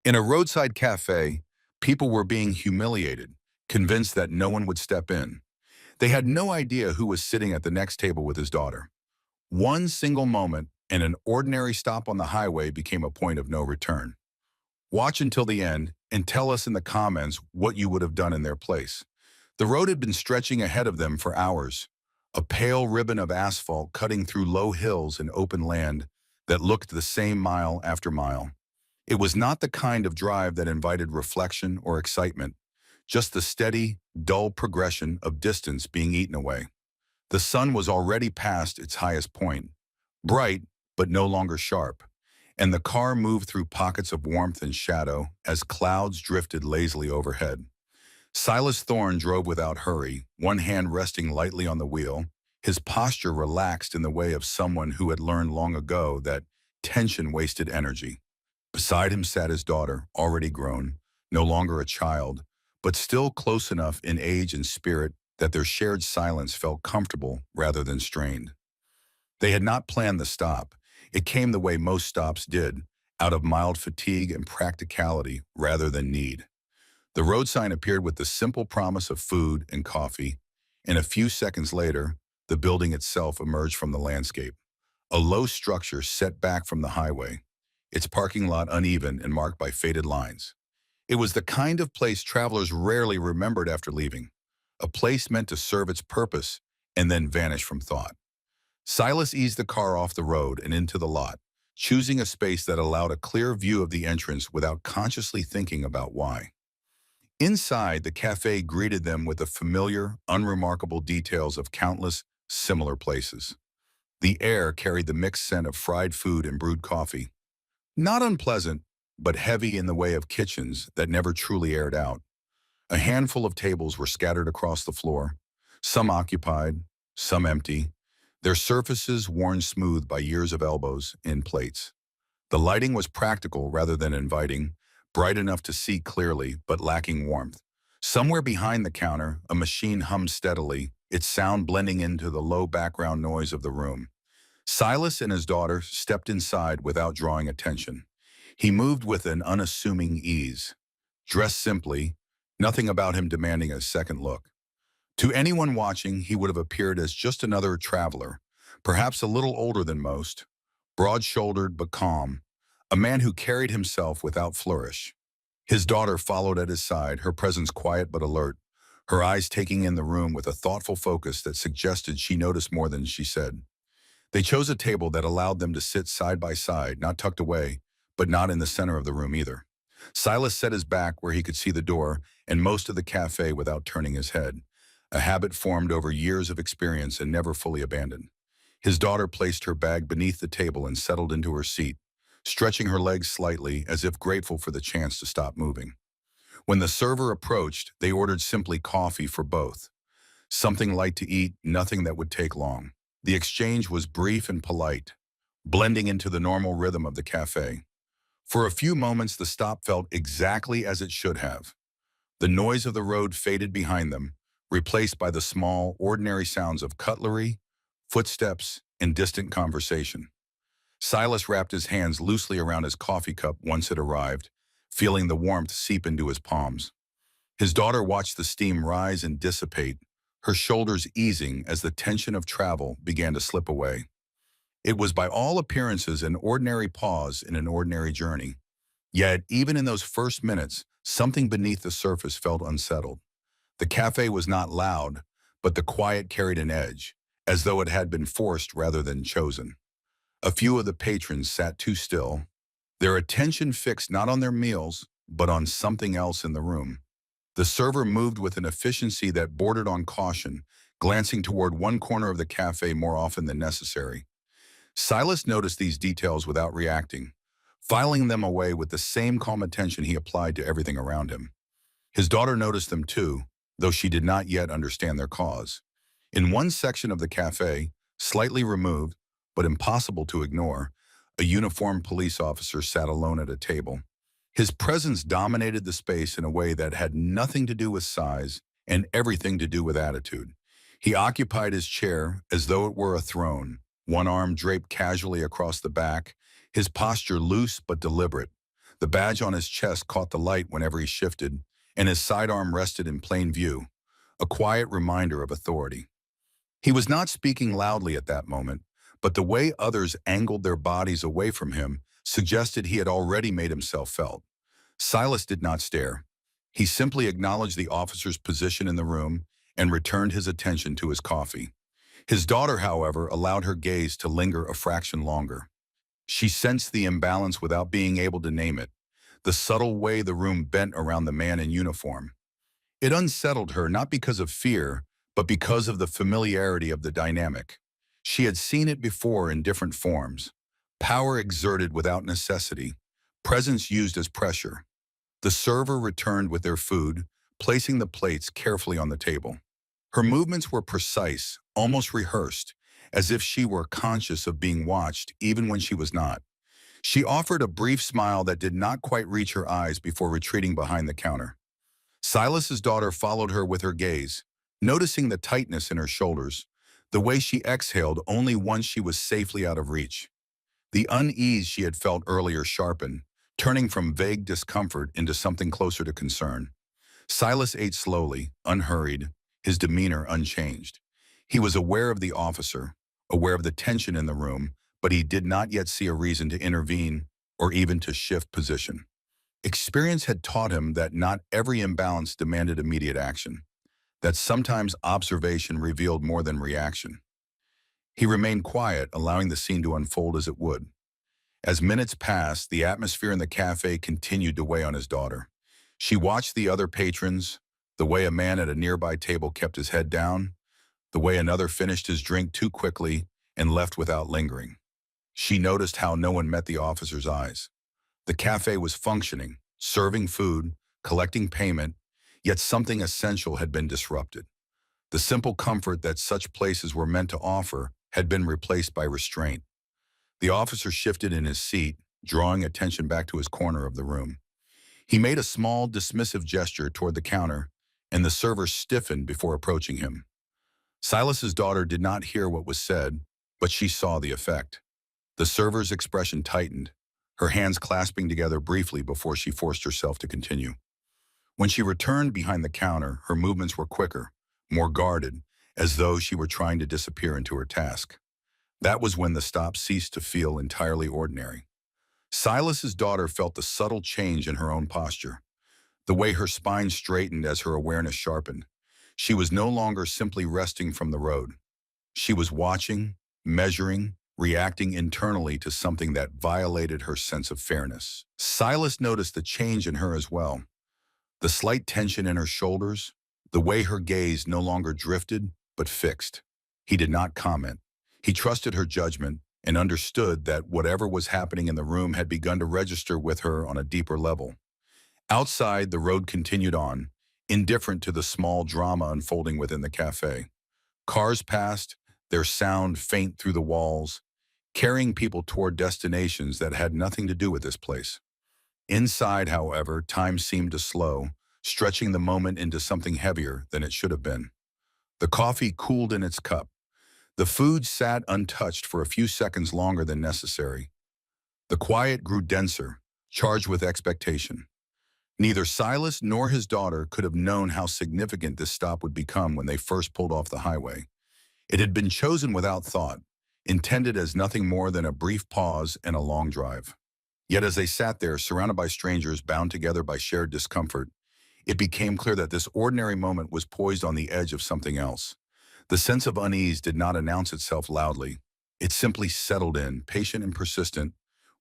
In a roadside cafe, people were being humiliated, convinced that no one would step in. They had no idea who was sitting at the next table with his daughter. One single moment and an ordinary stop on the highway became a point of no return. Watch until the end and tell us in the comments what you would have done in their place. The road had been stretching ahead of them for hours, a pale ribbon of asphalt cutting through low hills and open land that looked the same mile after mile. It was not the kind of drive that invited reflection or excitement, just the steady, dull progression of distance being eaten away. The sun was already past its highest point, bright but no longer sharp, and the car moved through pockets of warmth and shadow as clouds drifted lazily overhead. Silas Thorne drove without hurry, one hand resting lightly on the wheel, his posture relaxed in the way of someone who had learned long ago that tension wasted energy. Beside him sat his daughter, already grown, no longer a child, but still close enough in age and spirit that their shared silence felt comfortable rather than strained. They had not planned the stop. It came the way most stops did, out of mild fatigue and practicality rather than need. The road sign appeared with the simple promise of food and coffee, and a few seconds later, the building itself emerged from the landscape. A low structure set back from the highway, its parking lot uneven and marked by faded lines. It was the kind of place travelers rarely remembered after leaving, a place meant to serve its purpose and then vanish from thought. Silas eased the car off the road and into the lot, choosing a space that allowed a clear view of the entrance without consciously thinking about why. Inside, the cafe greeted them with the familiar, unremarkable details of countless similar places. The air carried the mixed scent of fried food and brewed coffee. Not unpleasant, but heavy in the way of kitchens that never truly aired out. A handful of tables were scattered across the floor, some occupied, some empty, their surfaces worn smooth by years of elbows in plates. The lighting was practical rather than inviting, bright enough to see clearly but lacking warmth. Somewhere behind the counter, a machine hummed steadily, its sound blending into the low background noise of the room. Silas and his daughter stepped inside without drawing attention. He moved with an unassuming ease. Dressed simply, nothing about him demanding a second look. To anyone watching, he would have appeared as just another traveler, perhaps a little older than most, broad-shouldered but calm, a man who carried himself without flourish. His daughter followed at his side, her presence quiet but alert, her eyes taking in the room with a thoughtful focus that suggested she noticed more than she said. They chose a table that allowed them to sit side by side, not tucked away, but not in the center of the room either. Silas set his back where he could see the door and most of the cafe without turning his head, a habit formed over years of experience and never fully abandoned. His daughter placed her bag beneath the table and settled into her seat, stretching her legs slightly as if grateful for the chance to stop moving. When the server approached, they ordered simply coffee for both. Something light to eat, nothing that would take long. The exchange was brief and polite, blending into the normal rhythm of the cafe. For a few moments, the stop felt exactly as it should have. The noise of the road faded behind them, replaced by the small, ordinary sounds of cutlery, footsteps, and distant conversation. Silas wrapped his hands loosely around his coffee cup once it arrived, feeling the warmth seep into his palms. His daughter watched the steam rise and dissipate, her shoulders easing as the tension of travel began to slip away. It was by all appearances an ordinary pause in an ordinary journey. Yet, even in those first minutes, something beneath the surface felt unsettled. The cafe was not loud, but the quiet carried an edge, as though it had been forced rather than chosen. A few of the patrons sat too still, their attention fixed not on their meals, but on something else in the room. The server moved with an efficiency that bordered on caution, glancing toward one corner of the cafe more often than necessary. Silas noticed these details without reacting, filing them away with the same calm attention he applied to everything around him. His daughter noticed them too, though she did not yet understand their cause. In one section of the cafe, slightly removed, but impossible to ignore, a uniformed police officer sat alone at a table. His presence dominated the space in a way that had nothing to do with size and everything to do with attitude. He occupied his chair as though it were a throne, one arm draped casually across the back, his posture loose but deliberate, The badge on his chest caught the light whenever he shifted, and his sidearm rested in plain view, a quiet reminder of authority. He was not speaking loudly at that moment, but the way others angled their bodies away from him suggested he had already made himself felt. Silas did not stare. He simply acknowledged the officer's position in the room and returned his attention to his coffee. His daughter, however, allowed her gaze to linger a fraction longer. She sensed the imbalance without being able to name it, the subtle way the room bent around the man in uniform. It unsettled her not because of fear, but because of the familiarity of the dynamic. She had seen it before in different forms. Power exerted without necessity, presence used as pressure. The server returned with their food, placing the plates carefully on the table. Her movements were precise, almost rehearsed, as if she were conscious of being watched even when she was not. She offered a brief smile that did not quite reach her eyes before retreating behind the counter. Silas's daughter followed her with her gaze, noticing the tightness in her shoulders, the way she exhaled only once she was safely out of reach. The unease she had felt earlier sharpened, turning from vague discomfort into something closer to concern. Silas ate slowly, unhurried, his demeanor unchanged. He was aware of the officer, aware of the tension in the room, but he did not yet see a reason to intervene or even to shift position. Experience had taught him that not every imbalance demanded immediate action, that sometimes observation revealed more than reaction. He remained quiet, allowing the scene to unfold as it would. As minutes passed, the atmosphere in the cafe continued to weigh on his daughter. She watched the other patrons, the way a man at a nearby table kept his head down, the way another finished his drink too quickly and left without lingering. She noticed how no one met the officer's eyes. The cafe was functioning, serving food, collecting payment, yet something essential had been disrupted. The simple comfort that such places were meant to offer had been replaced by restraint. The officer shifted in his seat, drawing attention back to his corner of the room. He made a small, dismissive gesture toward the counter, and the server stiffened before approaching him. Silas's daughter did not hear what was said, but she saw the effect. The server's expression tightened, her hands clasping together briefly before she forced herself to continue. When she returned behind the counter, her movements were quicker, more guarded, as though she were trying to disappear into her task. That was when the stop ceased to feel entirely ordinary. Silas's daughter felt the subtle change in her own posture, the way her spine straightened as her awareness sharpened. She was no longer simply resting from the road. She was watching, measuring, reacting internally to something that violated her sense of fairness. Silas noticed the change in her as well. The slight tension in her shoulders, the way her gaze no longer drifted, but fixed. He did not comment. He trusted her judgment and understood that whatever was happening in the room had begun to register with her on a deeper level. Outside, the road continued on, indifferent to the small drama unfolding within the cafe. Cars passed, their sound faint through the walls, carrying people toward destinations that had nothing to do with this place. Inside, however, time seemed to slow, stretching the moment into something heavier than it should have been. The coffee cooled in its cup. The food sat untouched for a few seconds longer than necessary. The quiet grew denser, charged with expectation. Neither Silas nor his daughter could have known how significant this stop would become when they first pulled off the highway. It had been chosen without thought, intended as nothing more than a brief pause and a long drive. Yet as they sat there, surrounded by strangers bound together by shared discomfort, it became clear that this ordinary moment was poised on the edge of something else. The sense of unease did not announce itself loudly. It simply settled in, patient and persistent,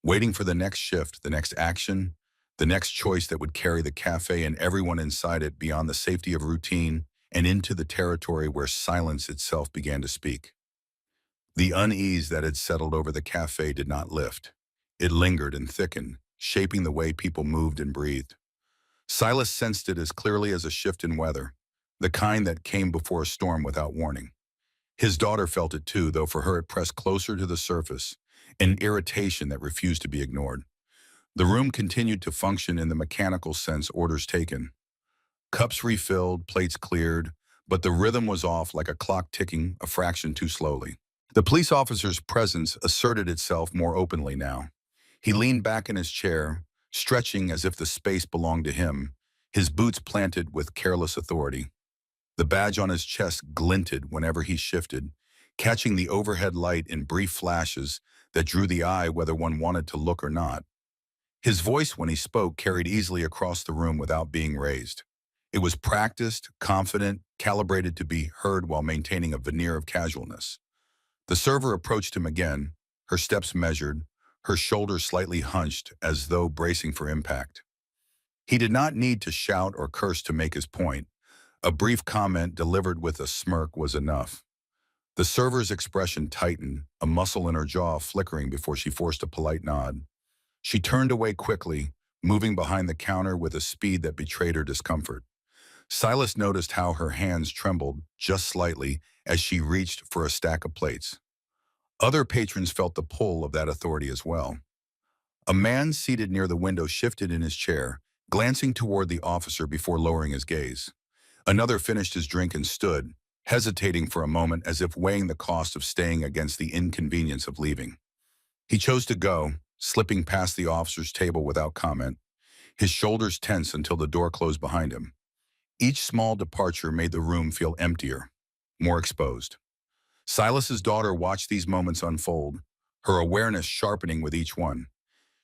waiting for the next shift, the next action, the next choice that would carry the cafe and everyone inside it beyond the safety of routine and into the territory where silence itself began to speak. The unease that had settled over the cafe did not lift. It lingered and thickened, shaping the way people moved and breathed. Silas sensed it as clearly as a shift in weather, the kind that came before a storm without warning. His daughter felt it too, though for her it pressed closer to the surface, an irritation that refused to be ignored. The room continued to function in the mechanical sense, orders taken. Cups refilled, plates cleared, but the rhythm was off, like a clock ticking a fraction too slowly. The police officer's presence asserted itself more openly now. He leaned back in his chair, stretching as if the space belonged to him, his boots planted with careless authority. The badge on his chest glinted whenever he shifted, catching the overhead light in brief flashes that drew the eye whether one wanted to look or not. His voice when he spoke carried easily across the room without being raised. It was practiced, confident, calibrated to be heard while maintaining a veneer of casualness. The server approached him again, her steps measured, her shoulders slightly hunched as though bracing for impact. He did not need to shout or curse to make his point. A brief comment delivered with a smirk was enough. The server's expression tightened, a muscle in her jaw flickering before she forced a polite nod. She turned away quickly, moving behind the counter with a speed that betrayed her discomfort. Silas noticed how her hands trembled just slightly as she reached for a stack of plates. Other patrons felt the pull of that authority as well. A man seated near the window shifted in his chair, glancing toward the officer before lowering his gaze. Another finished his drink and stood, hesitating for a moment as if weighing the cost of staying against the inconvenience of leaving. He chose to go, slipping past the officer's table without comment, his shoulders tense until the door closed behind him. Each small departure made the room feel emptier, more exposed. Silas's daughter watched these moments unfold, her awareness sharpening with each one.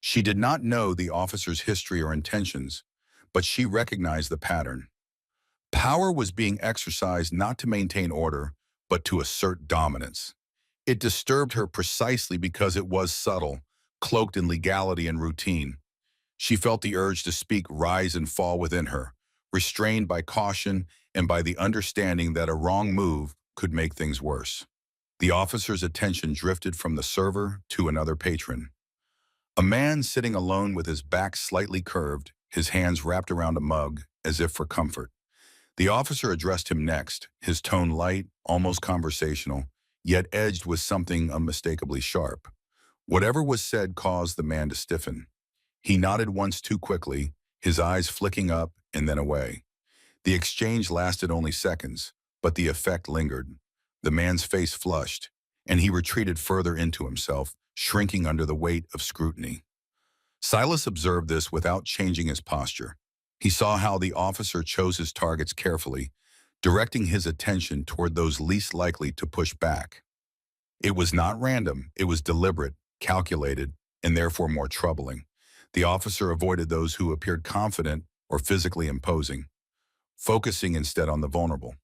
She did not know the officer's history or intentions, but she recognized the pattern. Power was being exercised not to maintain order, but to assert dominance. It disturbed her precisely because it was subtle, cloaked in legality and routine. She felt the urge to speak rise and fall within her, restrained by caution and by the understanding that a wrong move could make things worse. The officer's attention drifted from the server to another patron. A man sitting alone with his back slightly curved, his hands wrapped around a mug, as if for comfort. The officer addressed him next, his tone light, almost conversational, yet edged with something unmistakably sharp. Whatever was said caused the man to stiffen. He nodded once too quickly, his eyes flicking up and then away. The exchange lasted only seconds, but the effect lingered. The man's face flushed, and he retreated further into himself, shrinking under the weight of scrutiny. Silas observed this without changing his posture. He saw how the officer chose his targets carefully, directing his attention toward those least likely to push back. It was not random, it was deliberate, calculated, and therefore more troubling. The officer avoided those who appeared confident or physically imposing, focusing instead on the vulnerable.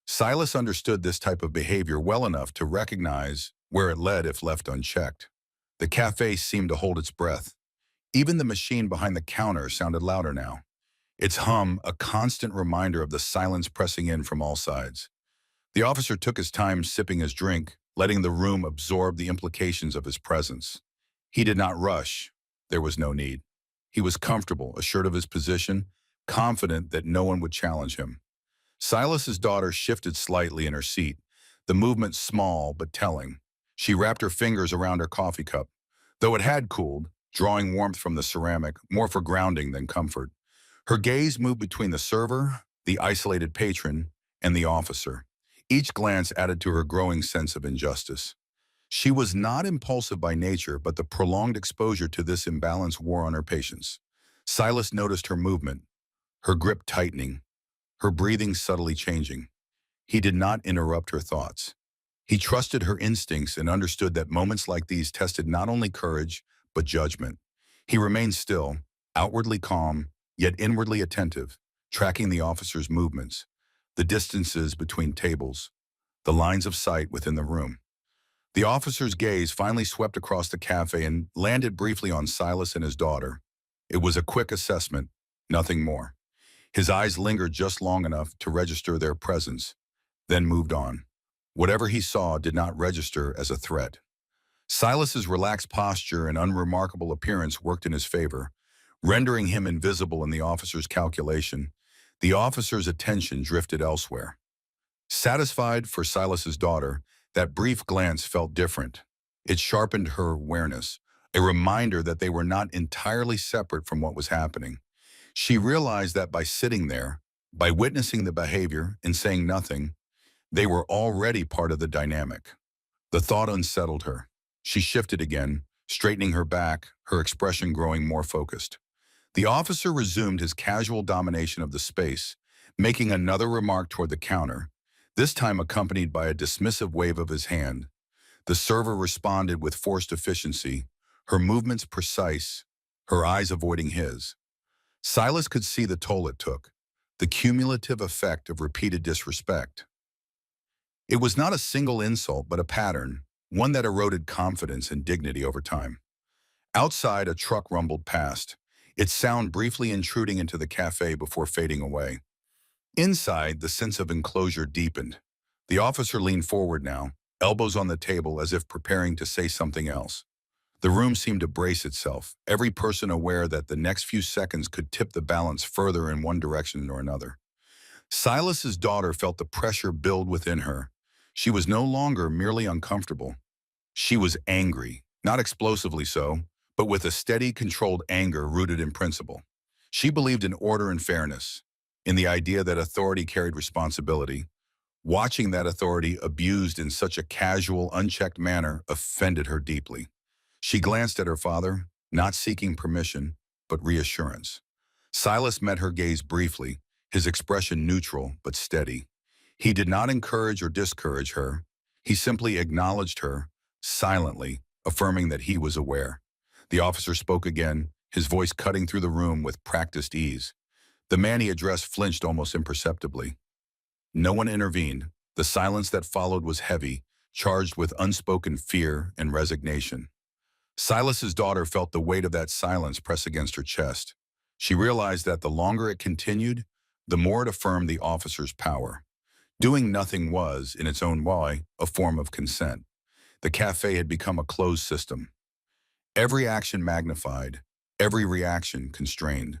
Silas understood this type of behavior well enough to recognize where it led if left unchecked. The cafe seemed to hold its breath. Even the machine behind the counter sounded louder now, its hum a constant reminder of the silence pressing in from all sides. The officer took his time sipping his drink, letting the room absorb the implications of his presence. He did not rush. There was no need. He was comfortable, assured of his position, confident that no one would challenge him. Silas's daughter shifted slightly in her seat, the movement small but telling. She wrapped her fingers around her coffee cup, though it had cooled, drawing warmth from the ceramic, more for grounding than comfort. Her gaze moved between the server, the isolated patron, and the officer. Each glance added to her growing sense of injustice. She was not impulsive by nature, but the prolonged exposure to this imbalance wore on her patience. Silas noticed her movement, her grip tightening, her breathing subtly changing. He did not interrupt her thoughts. He trusted her instincts and understood that moments like these tested not only courage, but judgment. He remained still, outwardly calm, yet inwardly attentive, tracking the officer's movements, the distances between tables, the lines of sight within the room. The officer's gaze finally swept across the cafe and landed briefly on Silas and his daughter. It was a quick assessment, nothing more. His eyes lingered just long enough to register their presence, then moved on. Whatever he saw did not register as a threat. Silas's relaxed posture and unremarkable appearance worked in his favor, rendering him invisible in the officer's calculation. The officer's attention drifted elsewhere. Satisfied for Silas's daughter, that brief glance felt different. It sharpened her awareness, a reminder that they were not entirely separate from what was happening. She realized that by sitting there, by witnessing the behavior and saying nothing, they were already part of the dynamic. The thought unsettled her. She shifted again, straightening her back, her expression growing more focused. The officer resumed his casual domination of the space, making another remark toward the counter, this time accompanied by a dismissive wave of his hand. The server responded with forced efficiency, her movements precise, her eyes avoiding his. Silas could see the toll it took, the cumulative effect of repeated disrespect. It was not a single insult, but a pattern, one that eroded confidence and dignity over time. Outside, a truck rumbled past, its sound briefly intruding into the cafe before fading away. Inside, the sense of enclosure deepened. The officer leaned forward now, elbows on the table as if preparing to say something else. The room seemed to brace itself, every person aware that the next few seconds could tip the balance further in one direction or another. Silas's daughter felt the pressure build within her. She was no longer merely uncomfortable. She was angry, not explosively so, but with a steady, controlled anger rooted in principle. She believed in order and fairness, in the idea that authority carried responsibility. Watching that authority abused in such a casual, unchecked manner offended her deeply. She glanced at her father, not seeking permission, but reassurance. Silas met her gaze briefly, his expression neutral but steady. He did not encourage or discourage her. He simply acknowledged her, silently, affirming that he was aware. The officer spoke again, his voice cutting through the room with practiced ease. The man he addressed flinched almost imperceptibly. No one intervened. The silence that followed was heavy, charged with unspoken fear and resignation. Silas's daughter felt the weight of that silence press against her chest. She realized that the longer it continued, the more it affirmed the officer's power. Doing nothing was, in its own way, a form of consent. The cafe had become a closed system. Every action magnified, every reaction constrained.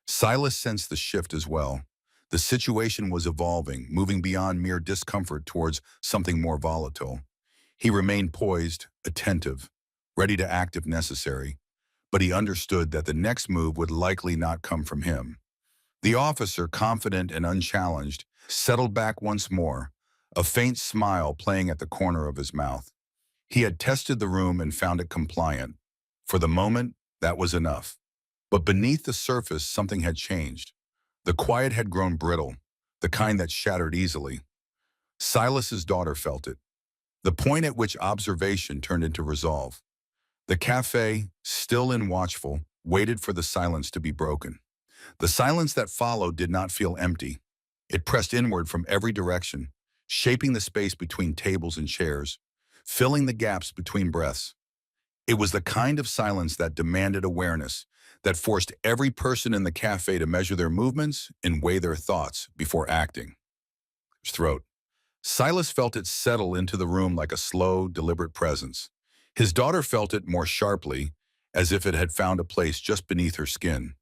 Silas sensed the shift as well. The situation was evolving, moving beyond mere discomfort towards something more volatile. He remained poised, attentive, ready to act if necessary, but he understood that the next move would likely not come from him. The officer, confident and unchallenged, settled back once more, a faint smile playing at the corner of his mouth. He had tested the room and found it compliant. For the moment, that was enough. But beneath the surface, something had changed. The quiet had grown brittle, the kind that shattered easily. Silas's daughter felt it, the point at which observation turned into resolve. The cafe, still and watchful, waited for the silence to be broken. The silence that followed did not feel empty. It pressed inward from every direction, shaping the space between tables and chairs, filling the gaps between breaths. It was the kind of silence that demanded awareness, that forced every person in the cafe to measure their movements and weigh their thoughts before acting. His throat. Silas felt it settle into the room like a slow, deliberate presence. His daughter felt it more sharply, as if it had found a place just beneath her skin.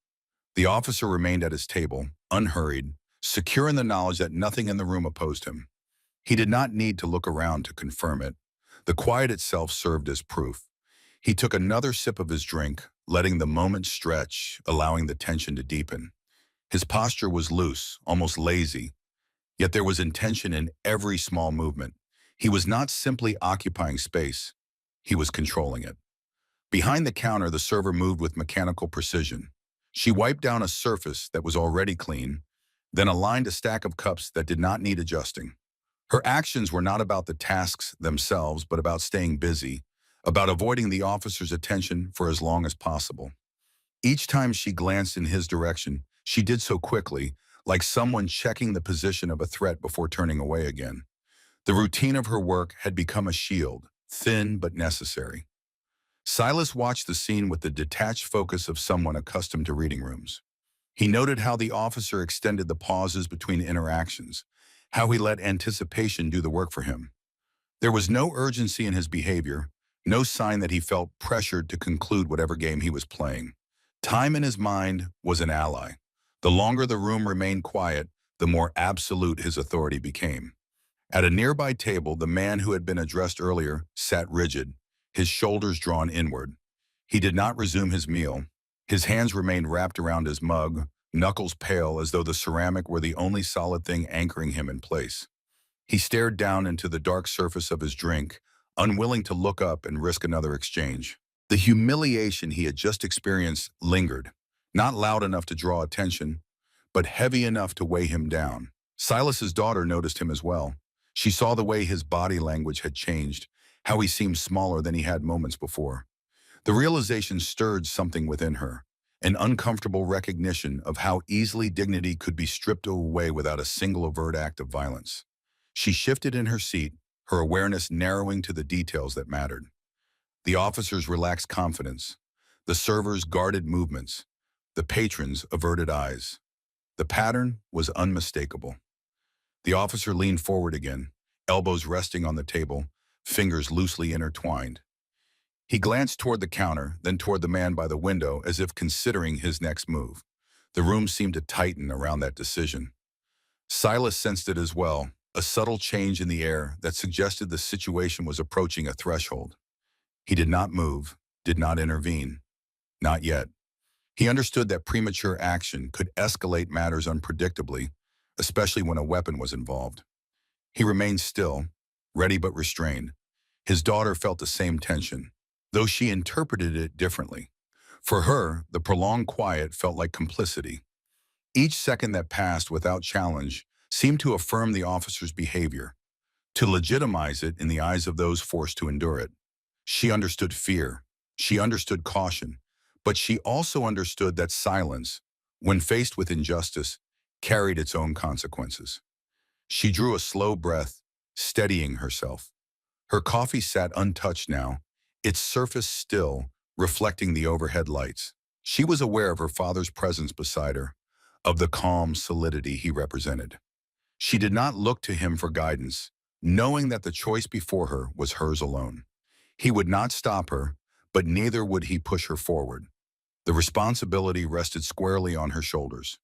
The officer remained at his table, unhurried, secure in the knowledge that nothing in the room opposed him. He did not need to look around to confirm it. The quiet itself served as proof. He took another sip of his drink, letting the moment stretch, allowing the tension to deepen. His posture was loose, almost lazy, yet there was intention in every small movement. He was not simply occupying space, he was controlling it. Behind the counter, the server moved with mechanical precision. She wiped down a surface that was already clean, then aligned a stack of cups that did not need adjusting. Her actions were not about the tasks themselves, but about staying busy, about avoiding the officer's attention for as long as possible. Each time she glanced in his direction, she did so quickly, like someone checking the position of a threat before turning away again. The routine of her work had become a shield, thin but necessary. Silas watched the scene with the detached focus of someone accustomed to reading rooms. He noted how the officer extended the pauses between interactions, how he let anticipation do the work for him. There was no urgency in his behavior, no sign that he felt pressured to conclude whatever game he was playing. Time in his mind was an ally. The longer the room remained quiet, the more absolute his authority became. At a nearby table, the man who had been addressed earlier sat rigid, his shoulders drawn inward. He did not resume his meal. His hands remained wrapped around his mug, knuckles pale as though the ceramic were the only solid thing anchoring him in place. He stared down into the dark surface of his drink, unwilling to look up and risk another exchange. The humiliation he had just experienced lingered, Not loud enough to draw attention, but heavy enough to weigh him down. Silas's daughter noticed him as well. She saw the way his body language had changed, how he seemed smaller than he had moments before. The realization stirred something within her, an uncomfortable recognition of how easily dignity could be stripped away without a single overt act of violence. She shifted in her seat, her awareness narrowing to the details that mattered. The officer's relaxed confidence, the server's guarded movements, the patron's averted eyes. The pattern was unmistakable. The officer leaned forward again, elbows resting on the table, fingers loosely intertwined. He glanced toward the counter, then toward the man by the window as if considering his next move. The room seemed to tighten around that decision. Silas sensed it as well, a subtle change in the air that suggested the situation was approaching a threshold. He did not move, did not intervene. Not yet. He understood that premature action could escalate matters unpredictably, especially when a weapon was involved. He remained still, ready but restrained. His daughter felt the same tension, though she interpreted it differently. For her, the prolonged quiet felt like complicity. Each second that passed without challenge seemed to affirm the officer's behavior, to legitimize it in the eyes of those forced to endure it. She understood fear. She understood caution. But she also understood that silence, when faced with injustice, carried its own consequences. She drew a slow breath, steadying herself. Her coffee sat untouched now, its surface still, reflecting the overhead lights. She was aware of her father's presence beside her, of the calm solidity he represented. She did not look to him for guidance, knowing that the choice before her was hers alone. He would not stop her, but neither would he push her forward. The responsibility rested squarely on her shoulders.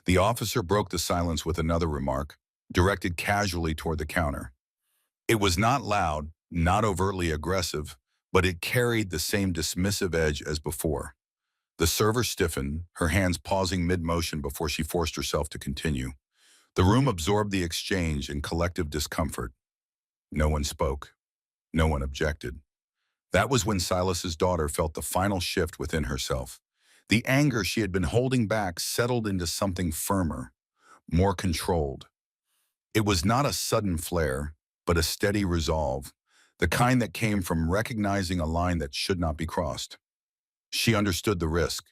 The officer broke the silence with another remark, directed casually toward the counter. It was not loud, not overtly aggressive, but it carried the same dismissive edge as before. The server stiffened, her hands pausing mid-motion before she forced herself to continue. The room absorbed the exchange in collective discomfort. No one spoke. No one objected. That was when Silas's daughter felt the final shift within herself. The anger she had been holding back settled into something firmer, more controlled. It was not a sudden flare, but a steady resolve, the kind that came from recognizing a line that should not be crossed. She understood the risk.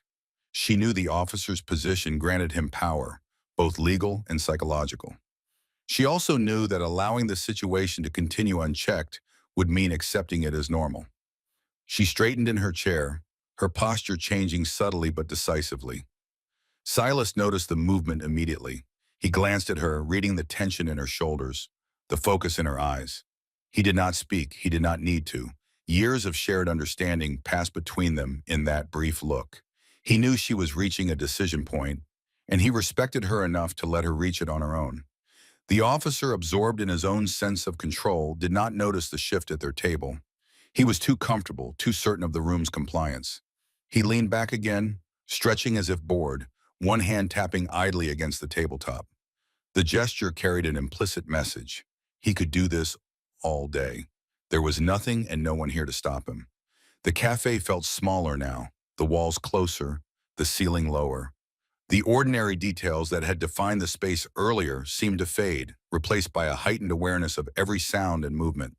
She knew the officer's position granted him power, both legal and psychological. She also knew that allowing the situation to continue unchecked would mean accepting it as normal. She straightened in her chair, her posture changing subtly but decisively. Silas noticed the movement immediately. He glanced at her, reading the tension in her shoulders, the focus in her eyes. He did not speak. He did not need to. Years of shared understanding passed between them in that brief look. He knew she was reaching a decision point, and he respected her enough to let her reach it on her own. The officer, absorbed in his own sense of control, did not notice the shift at their table. He was too comfortable, too certain of the room's compliance. He leaned back again, stretching as if bored, one hand tapping idly against the tabletop. The gesture carried an implicit message. He could do this all day. There was nothing and no one here to stop him. The cafe felt smaller now, the walls closer, the ceiling lower. The ordinary details that had defined the space earlier seemed to fade, replaced by a heightened awareness of every sound and movement.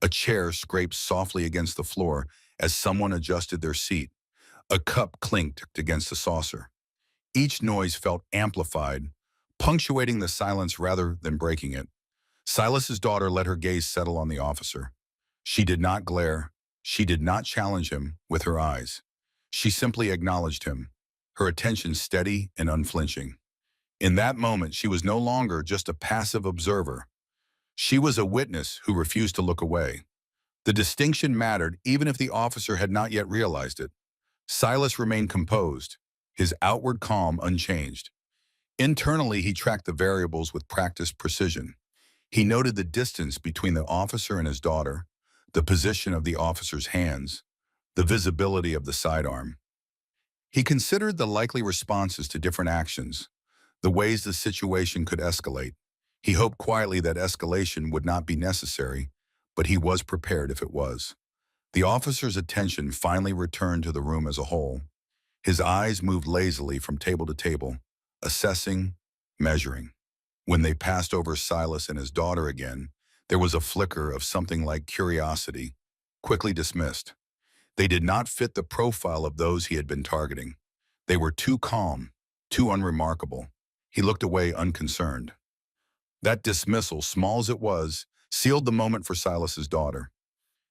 A chair scraped softly against the floor as someone adjusted their seat. A cup clinked against the saucer. Each noise felt amplified, punctuating the silence rather than breaking it. Silas's daughter let her gaze settle on the officer. She did not glare. She did not challenge him with her eyes. She simply acknowledged him, her attention steady and unflinching. In that moment, she was no longer just a passive observer. She was a witness who refused to look away. The distinction mattered even if the officer had not yet realized it. Silas remained composed, his outward calm unchanged. Internally, he tracked the variables with practiced precision. He noted the distance between the officer and his daughter, the position of the officer's hands, the visibility of the sidearm. He considered the likely responses to different actions, the ways the situation could escalate. He hoped quietly that escalation would not be necessary, but he was prepared if it was. The officer's attention finally returned to the room as a whole. His eyes moved lazily from table to table, assessing, measuring. When they passed over Silas and his daughter again, there was a flicker of something like curiosity, quickly dismissed. They did not fit the profile of those he had been targeting. They were too calm, too unremarkable. He looked away unconcerned. That dismissal, small as it was, sealed the moment for Silas's daughter.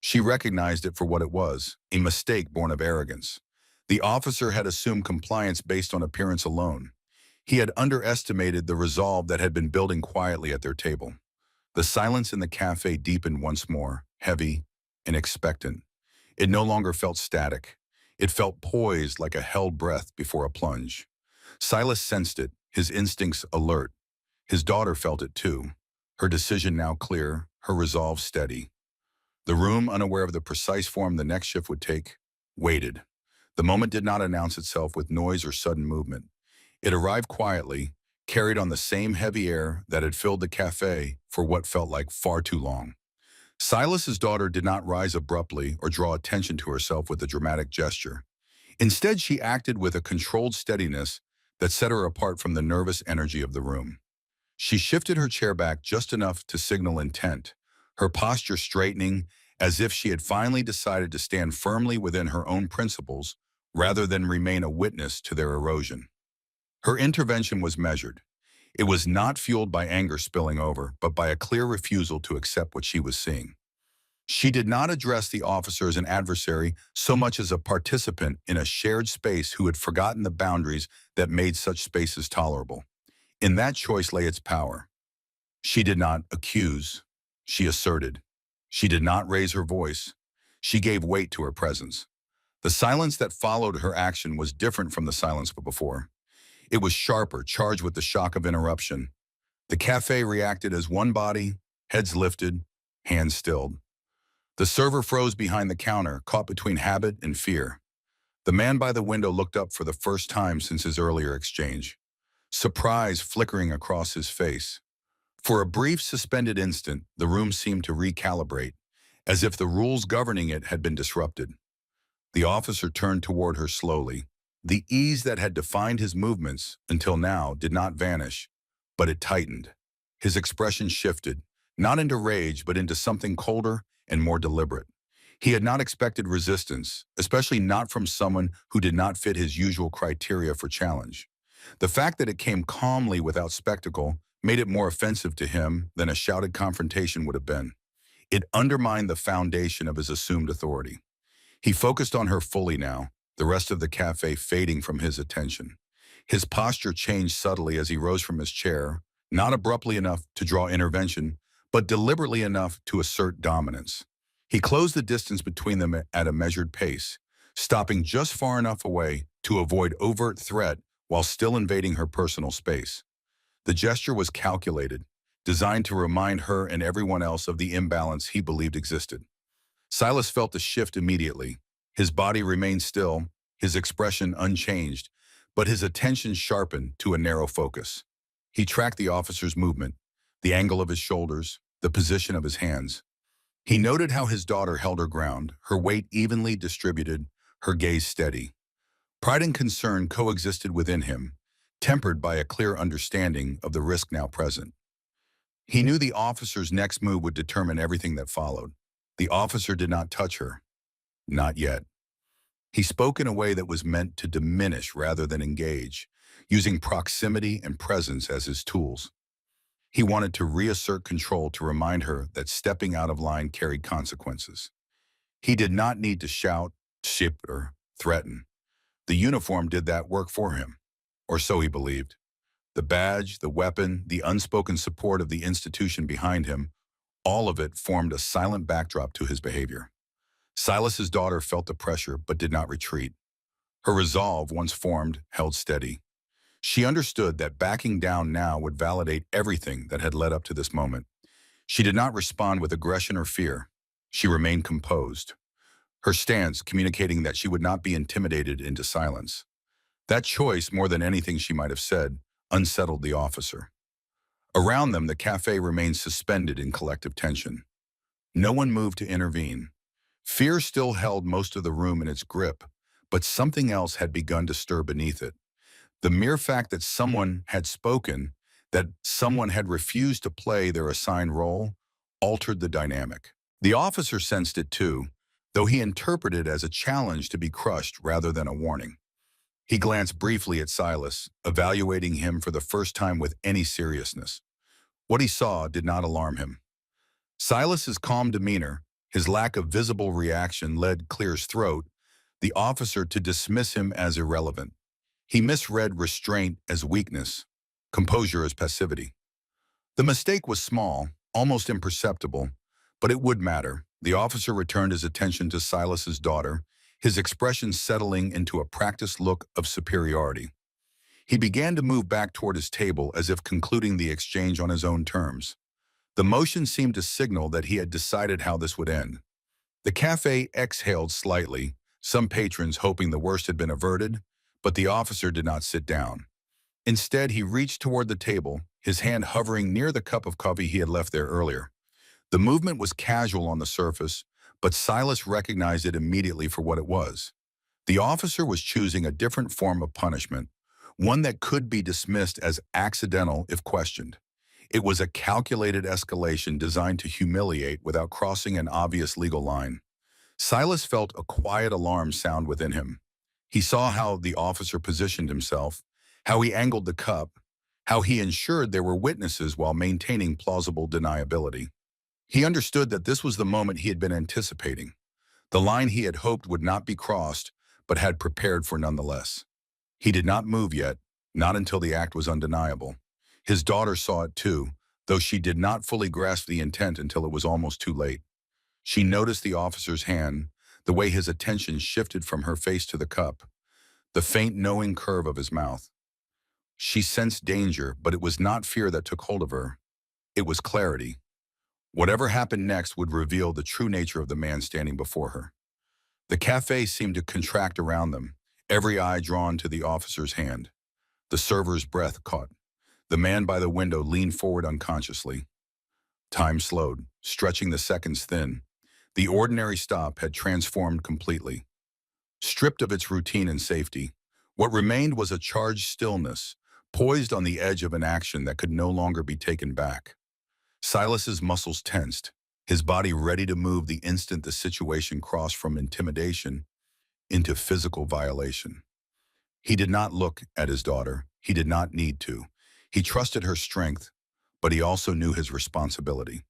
She recognized it for what it was, a mistake born of arrogance. The officer had assumed compliance based on appearance alone. He had underestimated the resolve that had been building quietly at their table. The silence in the cafe deepened once more, heavy and expectant. It no longer felt static. It felt poised like a held breath before a plunge. Silas sensed it, his instincts alert. His daughter felt it too, her decision now clear, her resolve steady. The room, unaware of the precise form the next shift would take, waited. The moment did not announce itself with noise or sudden movement. It arrived quietly, carried on the same heavy air that had filled the cafe for what felt like far too long. Silas's daughter did not rise abruptly or draw attention to herself with a dramatic gesture. Instead, she acted with a controlled steadiness that set her apart from the nervous energy of the room. She shifted her chair back just enough to signal intent, her posture straightening as if she had finally decided to stand firmly within her own principles rather than remain a witness to their erosion. Her intervention was measured. It was not fueled by anger spilling over, but by a clear refusal to accept what she was seeing. She did not address the officer as an adversary so much as a participant in a shared space who had forgotten the boundaries that made such spaces tolerable. In that choice lay its power. She did not accuse. She asserted. She did not raise her voice. She gave weight to her presence. The silence that followed her action was different from the silence before. It was sharper, charged with the shock of interruption. The cafe reacted as one body, heads lifted, hands stilled. The server froze behind the counter, caught between habit and fear. The man by the window looked up for the first time since his earlier exchange, surprise flickering across his face. For a brief, suspended instant, the room seemed to recalibrate, as if the rules governing it had been disrupted. The officer turned toward her slowly. The ease that had defined his movements until now did not vanish, but it tightened. His expression shifted, not into rage, but into something colder and more deliberate. He had not expected resistance, especially not from someone who did not fit his usual criteria for challenge. The fact that it came calmly without spectacle made it more offensive to him than a shouted confrontation would have been. It undermined the foundation of his assumed authority. He focused on her fully now, the rest of the cafe fading from his attention. His posture changed subtly as he rose from his chair, not abruptly enough to draw intervention, but deliberately enough to assert dominance. He closed the distance between them at a measured pace, stopping just far enough away to avoid overt threat while still invading her personal space. The gesture was calculated, designed to remind her and everyone else of the imbalance he believed existed. Silas felt the shift immediately. His body remained still, his expression unchanged, but his attention sharpened to a narrow focus. He tracked the officer's movement, the angle of his shoulders, the position of his hands. He noted how his daughter held her ground, her weight evenly distributed, her gaze steady. Pride and concern coexisted within him, tempered by a clear understanding of the risk now present. He knew the officer's next move would determine everything that followed. The officer did not touch her. Not yet. He spoke in a way that was meant to diminish rather than engage, using proximity and presence as his tools. He wanted to reassert control to remind her that stepping out of line carried consequences. He did not need to shout, ship, or threaten. The uniform did that work for him, or so he believed. The badge, the weapon, the unspoken support of the institution behind him, all of it formed a silent backdrop to his behavior. Silas's daughter felt the pressure but did not retreat. Her resolve, once formed, held steady. She understood that backing down now would validate everything that had led up to this moment. She did not respond with aggression or fear. She remained composed, her stance communicating that she would not be intimidated into silence. That choice, more than anything she might have said, unsettled the officer. Around them, the cafe remained suspended in collective tension. No one moved to intervene. Fear still held most of the room in its grip, but something else had begun to stir beneath it. The mere fact that someone had spoken, that someone had refused to play their assigned role, altered the dynamic. The officer sensed it too, though he interpreted it as a challenge to be crushed rather than a warning. He glanced briefly at Silas, evaluating him for the first time with any seriousness. What he saw did not alarm him. Silas's calm demeanor, his lack of visible reaction led Clear's throat, the officer to dismiss him as irrelevant. He misread restraint as weakness, composure as passivity. The mistake was small, almost imperceptible, but it would matter. The officer returned his attention to Silas's daughter, his expression settling into a practiced look of superiority. He began to move back toward his table as if concluding the exchange on his own terms. The motion seemed to signal that he had decided how this would end. The cafe exhaled slightly, some patrons hoping the worst had been averted, but the officer did not sit down. Instead, he reached toward the table, his hand hovering near the cup of coffee he had left there earlier. The movement was casual on the surface, but Silas recognized it immediately for what it was. The officer was choosing a different form of punishment, one that could be dismissed as accidental if questioned. It was a calculated escalation designed to humiliate without crossing an obvious legal line. Silas felt a quiet alarm sound within him. He saw how the officer positioned himself, how he angled the cup, how he ensured there were witnesses while maintaining plausible deniability. He understood that this was the moment he had been anticipating, the line he had hoped would not be crossed, but had prepared for nonetheless. He did not move yet, not until the act was undeniable. His daughter saw it too, though she did not fully grasp the intent until it was almost too late. She noticed the officer's hand, the way his attention shifted from her face to the cup, the faint knowing curve of his mouth. She sensed danger, but it was not fear that took hold of her. It was clarity. Whatever happened next would reveal the true nature of the man standing before her. The cafe seemed to contract around them, every eye drawn to the officer's hand. The server's breath caught. The man by the window leaned forward unconsciously. Time slowed, stretching the seconds thin. The ordinary stop had transformed completely. Stripped of its routine and safety, what remained was a charged stillness, poised on the edge of an action that could no longer be taken back. Silas's muscles tensed, his body ready to move the instant the situation crossed from intimidation into physical violation. He did not look at his daughter. He did not need to. He trusted her strength, but he also knew his responsibility.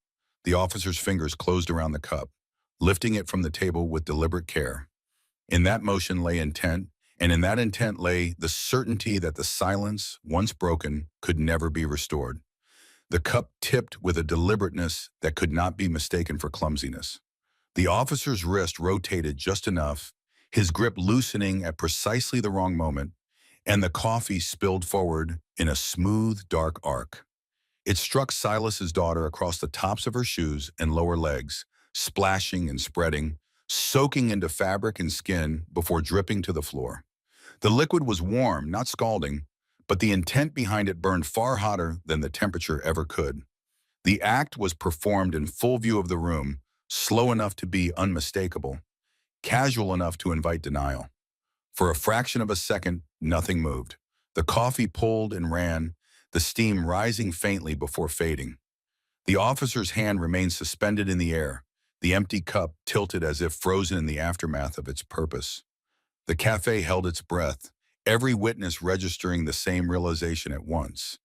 The officer's fingers closed around the cup, lifting it from the table with deliberate care. In that motion lay intent, and in that intent lay the certainty that the silence, once broken, could never be restored. The cup tipped with a deliberateness that could not be mistaken for clumsiness. The officer's wrist rotated just enough, his grip loosening at precisely the wrong moment, and the coffee spilled forward in a smooth, dark arc. It struck Silas's daughter across the tops of her shoes and lower legs, splashing and spreading, soaking into fabric and skin before dripping to the floor. The liquid was warm, not scalding, but the intent behind it burned far hotter than the temperature ever could. The act was performed in full view of the room, slow enough to be unmistakable, casual enough to invite denial. For a fraction of a second, nothing moved. The coffee pulled and ran, the steam rising faintly before fading. The officer's hand remained suspended in the air, the empty cup tilted as if frozen in the aftermath of its purpose. The cafe held its breath, every witness registering the same realization at once.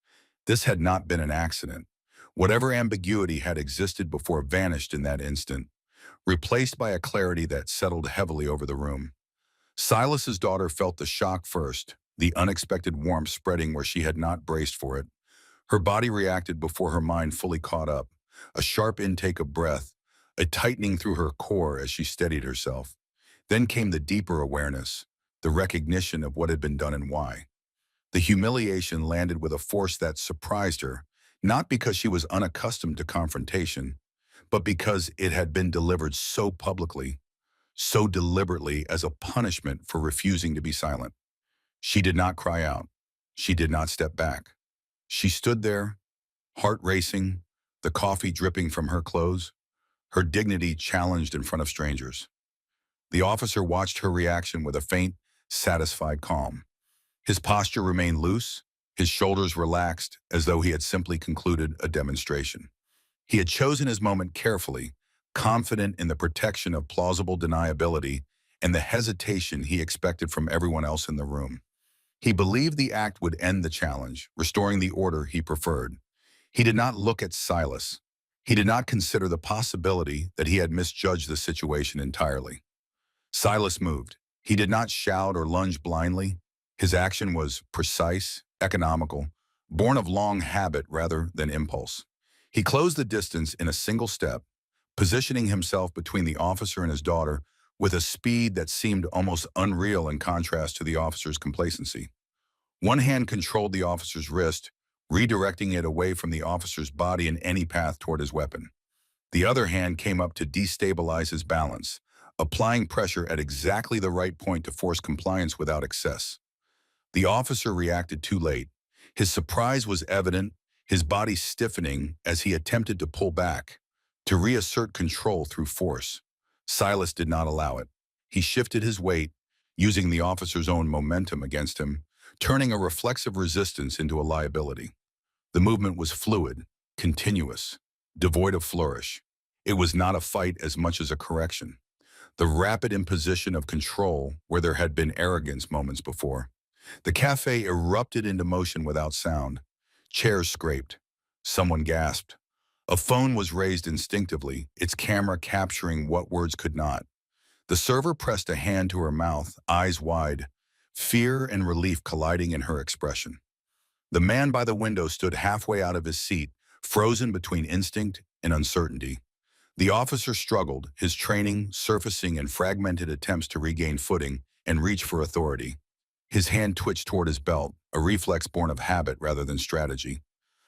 This had not been an accident. Whatever ambiguity had existed before vanished in that instant, replaced by a clarity that settled heavily over the room. Silas's daughter felt the shock first, the unexpected warmth spreading where she had not braced for it. Her body reacted before her mind fully caught up, a sharp intake of breath, a tightening through her core as she steadied herself. Then came the deeper awareness, the recognition of what had been done and why. The humiliation landed with a force that surprised her, not because she was unaccustomed to confrontation, but because it had been delivered so publicly, so deliberately as a punishment for refusing to be silent. She did not cry out. She did not step back. She stood there, heart racing, the coffee dripping from her clothes, her dignity challenged in front of strangers. The officer watched her reaction with a faint, satisfied calm. His posture remained loose, his shoulders relaxed as though he had simply concluded a demonstration. He had chosen his moment carefully, confident in the protection of plausible deniability and the hesitation he expected from everyone else in the room. He believed the act would end the challenge, restoring the order he preferred. He did not look at Silas. He did not consider the possibility that he had misjudged the situation entirely. Silas moved. He did not shout or lunge blindly. His action was precise, economical, born of long habit rather than impulse. He closed the distance in a single step, positioning himself between the officer and his daughter with a speed that seemed almost unreal in contrast to the officer's complacency. One hand controlled the officer's wrist, redirecting it away from the officer's body in any path toward his weapon. The other hand came up to destabilize his balance, applying pressure at exactly the right point to force compliance without excess. The officer reacted too late. His surprise was evident, his body stiffening as he attempted to pull back, to reassert control through force. Silas did not allow it. He shifted his weight, using the officer's own momentum against him, turning a reflexive resistance into a liability. The movement was fluid, continuous, devoid of flourish. It was not a fight as much as a correction. The rapid imposition of control where there had been arrogance moments before. The cafe erupted into motion without sound. Chairs scraped. Someone gasped. A phone was raised instinctively, its camera capturing what words could not. The server pressed a hand to her mouth, eyes wide, fear and relief colliding in her expression. The man by the window stood halfway out of his seat, frozen between instinct and uncertainty. The officer struggled, his training surfacing in fragmented attempts to regain footing and reach for authority. His hand twitched toward his belt, a reflex born of habit rather than strategy.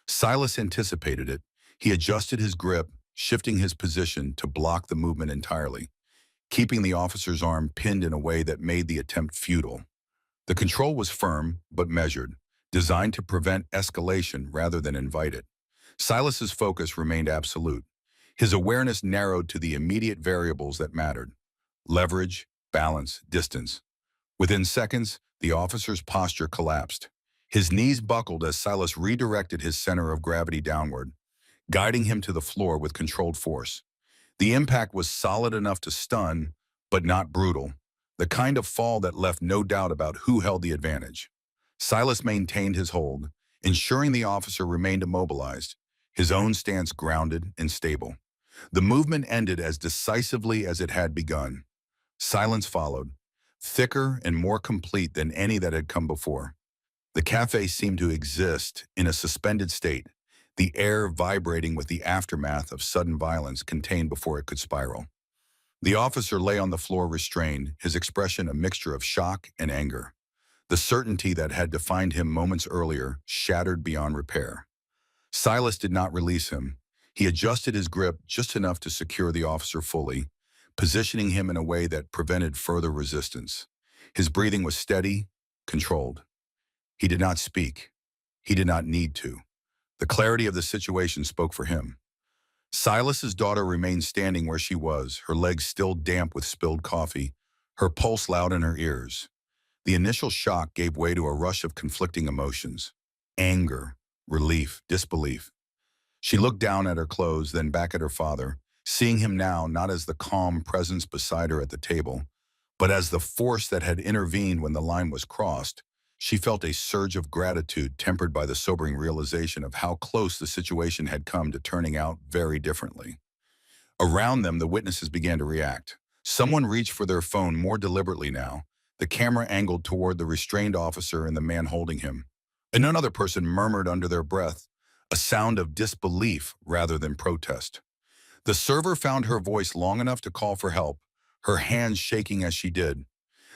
Silas anticipated it. He adjusted his grip, shifting his position to block the movement entirely, keeping the officer's arm pinned in a way that made the attempt futile. The control was firm but measured, designed to prevent escalation rather than invite it. Silas's focus remained absolute. His awareness narrowed to the immediate variables that mattered: leverage, balance, distance. Within seconds, the officer's posture collapsed. His knees buckled as Silas redirected his center of gravity downward, guiding him to the floor with controlled force. The impact was solid enough to stun, but not brutal, the kind of fall that left no doubt about who held the advantage. Silas maintained his hold, ensuring the officer remained immobilized, his own stance grounded and stable. The movement ended as decisively as it had begun. Silence followed, thicker and more complete than any that had come before. The cafe seemed to exist in a suspended state, the air vibrating with the aftermath of sudden violence contained before it could spiral. The officer lay on the floor restrained, his expression a mixture of shock and anger. The certainty that had defined him moments earlier shattered beyond repair. Silas did not release him. He adjusted his grip just enough to secure the officer fully, positioning him in a way that prevented further resistance. His breathing was steady, controlled. He did not speak. He did not need to. The clarity of the situation spoke for him. Silas's daughter remained standing where she was, her legs still damp with spilled coffee, her pulse loud in her ears. The initial shock gave way to a rush of conflicting emotions: anger, relief, disbelief. She looked down at her clothes, then back at her father, seeing him now not as the calm presence beside her at the table, but as the force that had intervened when the line was crossed. She felt a surge of gratitude tempered by the sobering realization of how close the situation had come to turning out very differently. Around them, the witnesses began to react. Someone reached for their phone more deliberately now, the camera angled toward the restrained officer and the man holding him. And another person murmured under their breath, a sound of disbelief rather than protest. The server found her voice long enough to call for help, her hands shaking as she did.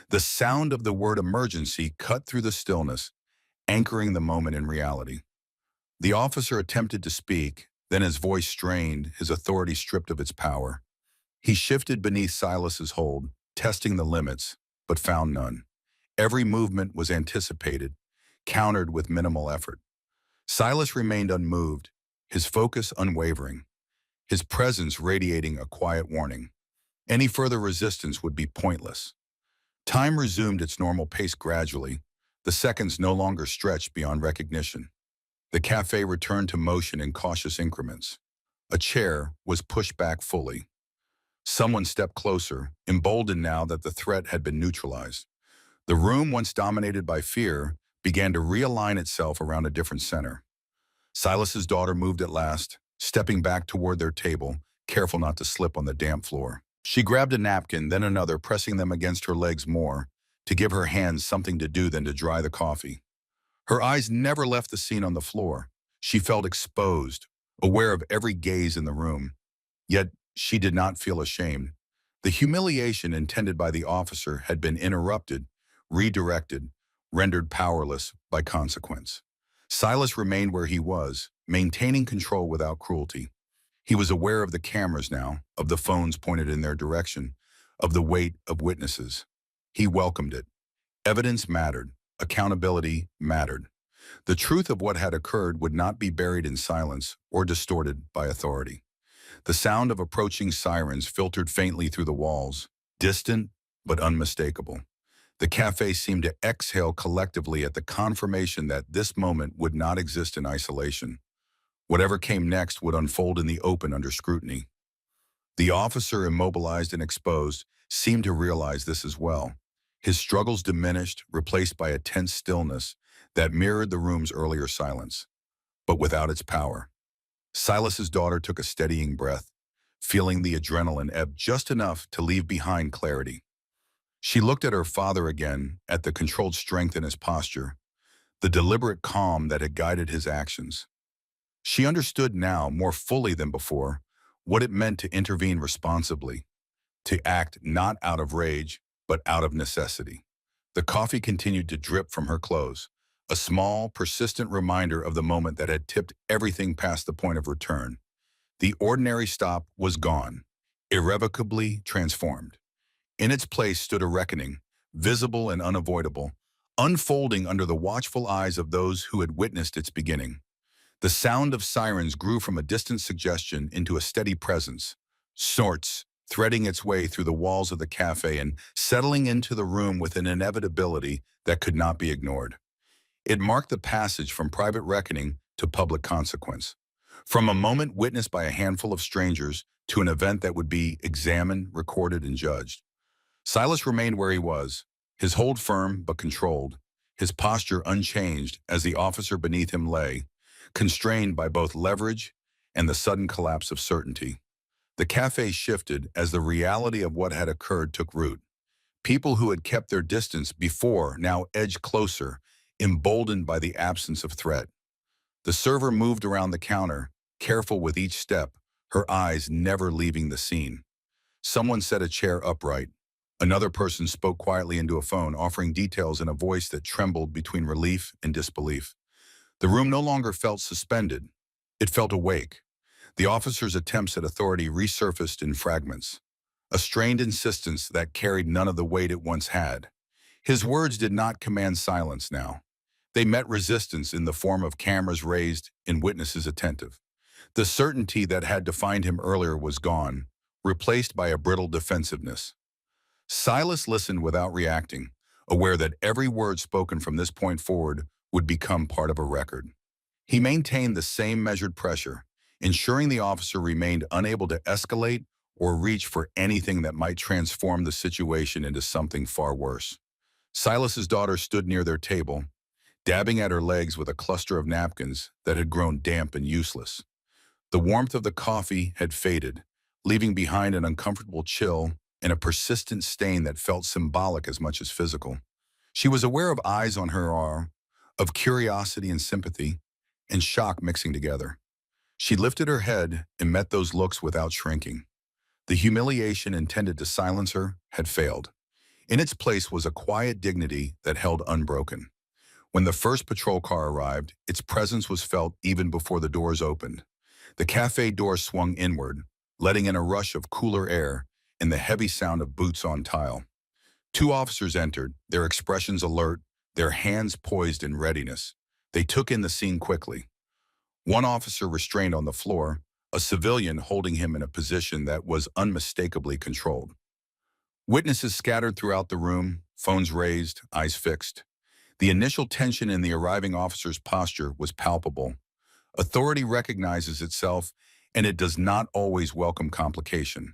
The sound of the word emergency cut through the stillness, anchoring the moment in reality. The officer attempted to speak, then his voice strained, his authority stripped of its power. He shifted beneath Silas's hold, testing the limits, but found none. Every movement was anticipated, countered with minimal effort. Silas remained unmoved, his focus unwavering, his presence radiating a quiet warning. Any further resistance would be pointless. Time resumed its normal pace gradually, the seconds no longer stretched beyond recognition. The cafe returned to motion in cautious increments. A chair was pushed back fully. Someone stepped closer, emboldened now that the threat had been neutralized. The room, once dominated by fear, began to realign itself around a different center. Silas's daughter moved at last, stepping back toward their table, careful not to slip on the damp floor. She grabbed a napkin, then another, pressing them against her legs more, to give her hands something to do than to dry the coffee. Her eyes never left the scene on the floor. She felt exposed, aware of every gaze in the room. Yet she did not feel ashamed. The humiliation intended by the officer had been interrupted, redirected, rendered powerless by consequence. Silas remained where he was, maintaining control without cruelty. He was aware of the cameras now, of the phones pointed in their direction, of the weight of witnesses. He welcomed it. Evidence mattered. Accountability mattered. The truth of what had occurred would not be buried in silence or distorted by authority. The sound of approaching sirens filtered faintly through the walls, distant but unmistakable. The cafe seemed to exhale collectively at the confirmation that this moment would not exist in isolation. Whatever came next would unfold in the open under scrutiny. The officer, immobilized and exposed, seemed to realize this as well. His struggles diminished, replaced by a tense stillness that mirrored the room's earlier silence, but without its power. Silas's daughter took a steadying breath, feeling the adrenaline ebb just enough to leave behind clarity. She looked at her father again, at the controlled strength in his posture, the deliberate calm that had guided his actions. She understood now, more fully than before, what it meant to intervene responsibly, to act not out of rage, but out of necessity. The coffee continued to drip from her clothes, a small, persistent reminder of the moment that had tipped everything past the point of return. The ordinary stop was gone, irrevocably transformed. In its place stood a reckoning, visible and unavoidable, unfolding under the watchful eyes of those who had witnessed its beginning. The sound of sirens grew from a distant suggestion into a steady presence, snorts threading its way through the walls of the cafe and settling into the room with an inevitability that could not be ignored. It marked the passage from private reckoning to public consequence, from a moment witnessed by a handful of strangers to an event that would be examined, recorded, and judged. Silas remained where he was, his hold firm but controlled, his posture unchanged as the officer beneath him lay, constrained by both leverage and the sudden collapse of certainty. The cafe shifted as the reality of what had occurred took root. People who had kept their distance before now edged closer, emboldened by the absence of threat. The server moved around the counter, careful with each step, her eyes never leaving the scene. Someone set a chair upright. Another person spoke quietly into a phone, offering details in a voice that trembled between relief and disbelief. The room no longer felt suspended. It felt awake. The officer's attempts at authority resurfaced in fragments, a strained insistence that carried none of the weight it once had. His words did not command silence now. They met resistance in the form of cameras raised and witnesses attentive. The certainty that had defined him earlier was gone, replaced by a brittle defensiveness. Silas listened without reacting, aware that every word spoken from this point forward would become part of a record. He maintained the same measured pressure, ensuring the officer remained unable to escalate or reach for anything that might transform the situation into something far worse. Silas's daughter stood near their table, dabbing at her legs with a cluster of napkins that had grown damp and useless. The warmth of the coffee had faded, leaving behind an uncomfortable chill and a persistent stain that felt symbolic as much as physical. She was aware of eyes on her arm, of curiosity and sympathy, and shock mixing together. She lifted her head and met those looks without shrinking. The humiliation intended to silence her had failed. In its place was a quiet dignity that held unbroken. When the first patrol car arrived, its presence was felt even before the doors opened. The cafe door swung inward, letting in a rush of cooler air and the heavy sound of boots on tile. Two officers entered, their expressions alert, their hands poised in readiness. They took in the scene quickly. One officer restrained on the floor, a civilian holding him in a position that was unmistakably controlled. Witnesses scattered throughout the room, phones raised, eyes fixed. The initial tension in the arriving officer's posture was palpable. Authority recognizes itself, and it does not always welcome complication.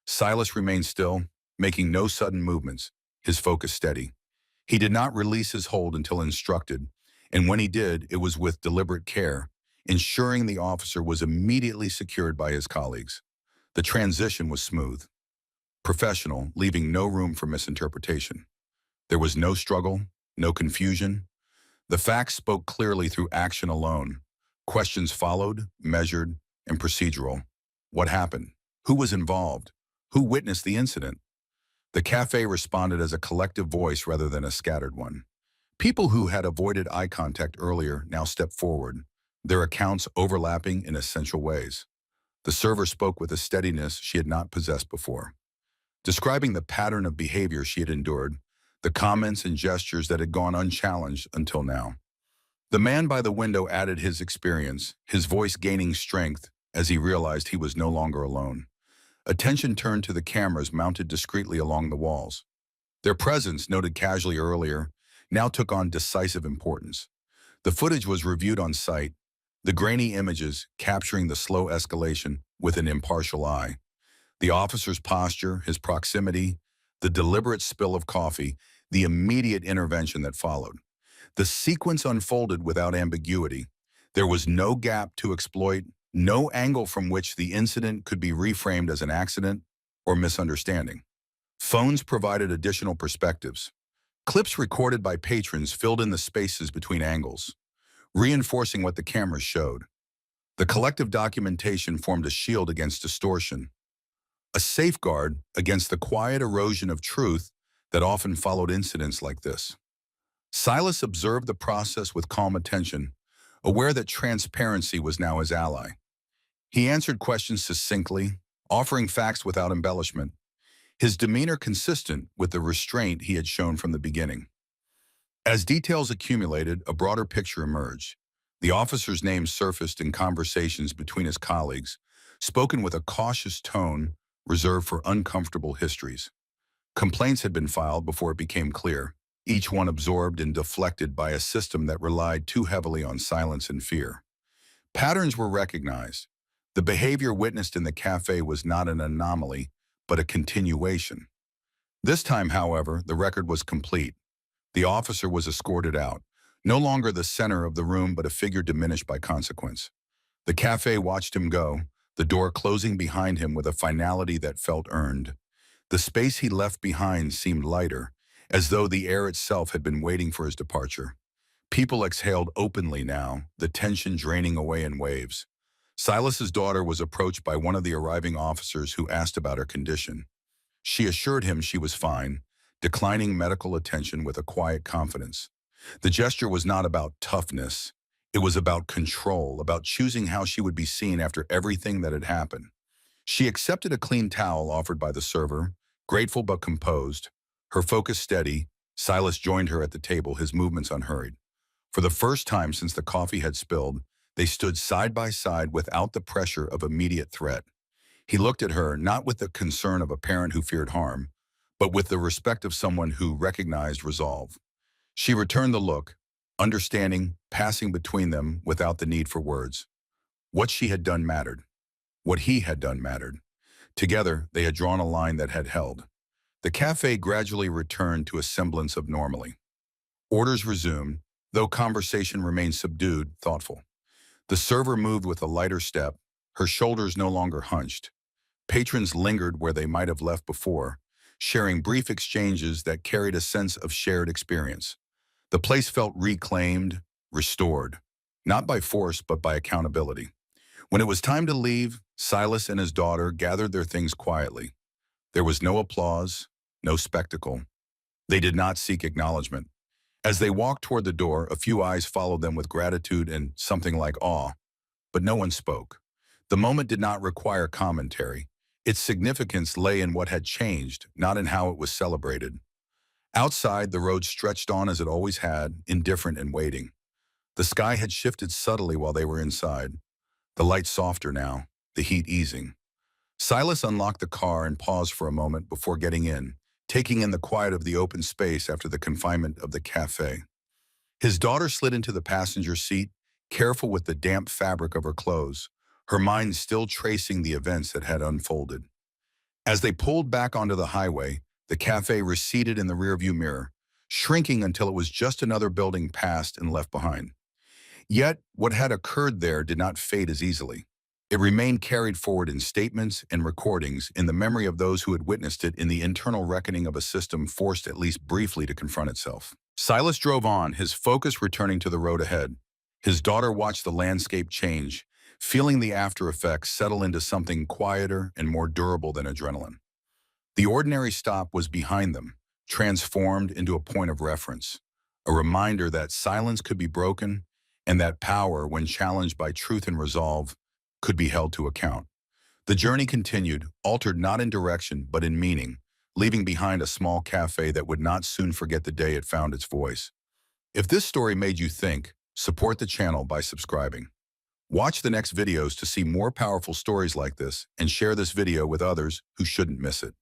Silas remained still, making no sudden movements, his focus steady. He did not release his hold until instructed, and when he did, it was with deliberate care, ensuring the officer was immediately secured by his colleagues. The transition was smooth, professional, leaving no room for misinterpretation. There was no struggle, no confusion. The facts spoke clearly through action alone. Questions followed, measured, and procedural. What happened? Who was involved? Who witnessed the incident? The cafe responded as a collective voice rather than a scattered one. People who had avoided eye contact earlier now stepped forward, their accounts overlapping in essential ways. The server spoke with a steadiness she had not possessed before, describing the pattern of behavior she had endured, the comments and gestures that had gone unchallenged until now. The man by the window added his experience, his voice gaining strength as he realized he was no longer alone. Attention turned to the cameras mounted discreetly along the walls. Their presence, noted casually earlier, now took on decisive importance. The footage was reviewed on site, the grainy images capturing the slow escalation with an impartial eye. The officer's posture, his proximity, the deliberate spill of coffee, the immediate intervention that followed. The sequence unfolded without ambiguity. There was no gap to exploit, no angle from which the incident could be reframed as an accident or misunderstanding. Phones provided additional perspectives. Clips recorded by patrons filled in the spaces between angles, reinforcing what the cameras showed. The collective documentation formed a shield against distortion, a safeguard against the quiet erosion of truth that often followed incidents like this. Silas observed the process with calm attention, aware that transparency was now his ally. He answered questions succinctly, offering facts without embellishment, his demeanor consistent with the restraint he had shown from the beginning. As details accumulated, a broader picture emerged. The officer's name surfaced in conversations between his colleagues, spoken with a cautious tone reserved for uncomfortable histories. Complaints had been filed before it became clear, each one absorbed and deflected by a system that relied too heavily on silence and fear. Patterns were recognized. The behavior witnessed in the cafe was not an anomaly, but a continuation. This time, however, the record was complete. The officer was escorted out, no longer the center of the room but a figure diminished by consequence. The cafe watched him go, the door closing behind him with a finality that felt earned. The space he left behind seemed lighter, as though the air itself had been waiting for his departure. People exhaled openly now, the tension draining away in waves. Silas's daughter was approached by one of the arriving officers who asked about her condition. She assured him she was fine, declining medical attention with a quiet confidence. The gesture was not about toughness. It was about control, about choosing how she would be seen after everything that had happened. She accepted a clean towel offered by the server, grateful but composed. Her focus steady, Silas joined her at the table, his movements unhurried. For the first time since the coffee had spilled, they stood side by side without the pressure of immediate threat. He looked at her not with the concern of a parent who feared harm, but with the respect of someone who recognized resolve. She returned the look, understanding, passing between them without the need for words. What she had done mattered. What he had done mattered. Together, they had drawn a line that had held. The cafe gradually returned to a semblance of normalcy. Orders resumed, though conversation remained subdued, thoughtful. The server moved with a lighter step, her shoulders no longer hunched. Patrons lingered where they might have left before, sharing brief exchanges that carried a sense of shared experience. The place felt reclaimed, restored, not by force but by accountability. When it was time to leave, Silas and his daughter gathered their things quietly. There was no applause, no spectacle. They did not seek acknowledgement. As they walked toward the door, a few eyes followed them with gratitude and something like awe, but no one spoke. The moment did not require commentary. Its significance lay in what had changed, not in how it was celebrated. Outside, the road stretched on as it always had, indifferent and waiting. The sky had shifted subtly while they were inside, the light softer now, the heat easing. Silas unlocked the car and paused for a moment before getting in, taking in the quiet of the open space after the confinement of the cafe. His daughter slid into the passenger seat, careful with the damp fabric of her clothes, her mind still tracing the events that had unfolded. As they pulled back onto the highway, the cafe receded in the rearview mirror, shrinking until it was just another building passed and left behind. Yet, what had occurred there did not fade as easily. It remained carried forward in statements and recordings in the memory of those who had witnessed it in the internal reckoning of a system forced at least briefly to confront itself. Silas drove on, his focus returning to the road ahead. His daughter watched the landscape change, feeling the after effects settle into something quieter and more durable than adrenaline. The ordinary stop was behind them, transformed into a point of reference, a reminder that silence could be broken and that power, when challenged by truth and resolve, could be held to account. The journey continued, altered not in direction but in meaning, leaving behind a small cafe that would not soon forget the day it found its voice. If this story made you think, support the channel by subscribing. Watch the next videos to see more powerful stories like this and share this video with others who shouldn't miss it.